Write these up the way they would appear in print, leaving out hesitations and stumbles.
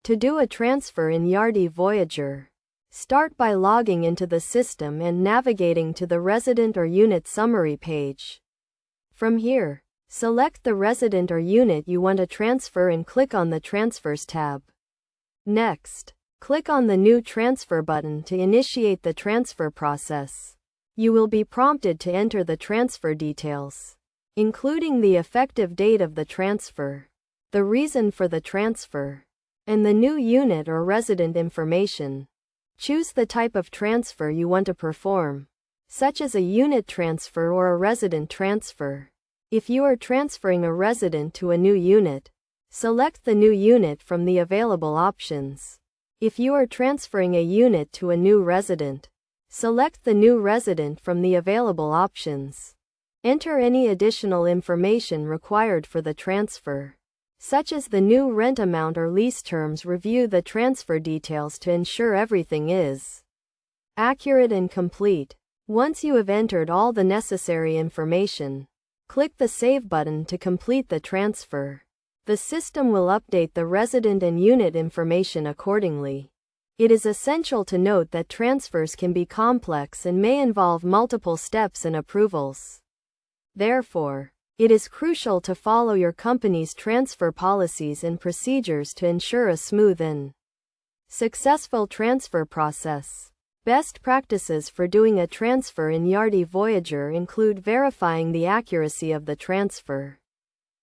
To do a transfer in Yardi Voyager, start by logging into the system and navigating to the resident or unit summary page. From here, select the resident or unit you want to transfer and click on the Transfers tab. Next, click on the New Transfer button to initiate the transfer process. You will be prompted to enter the transfer details, including the effective date of the transfer, the reason for the transfer, and the new unit or resident information. Choose the type of transfer you want to perform, such as a unit transfer or a resident transfer. If you are transferring a resident to a new unit, select the new unit from the available options. If you are transferring a unit to a new resident, select the new resident from the available options. Enter any additional information required for the transfer, such as the new rent amount or lease terms. Review the transfer details to ensure everything is accurate and complete. Once you have entered all the necessary information, click the Save button to complete the transfer. The system will update the resident and unit information accordingly. It is essential to note that transfers can be complex and may involve multiple steps and approvals. Therefore, it is crucial to follow your company's transfer policies and procedures to ensure a smooth and successful transfer process. Best practices for doing a transfer in Yardi Voyager include verifying the accuracy of the transfer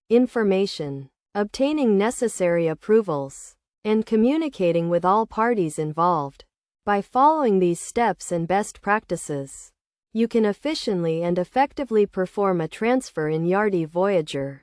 information, obtaining necessary approvals, and communicating with all parties involved. By following these steps and best practices, you can efficiently and effectively perform a transfer in Yardi Voyager.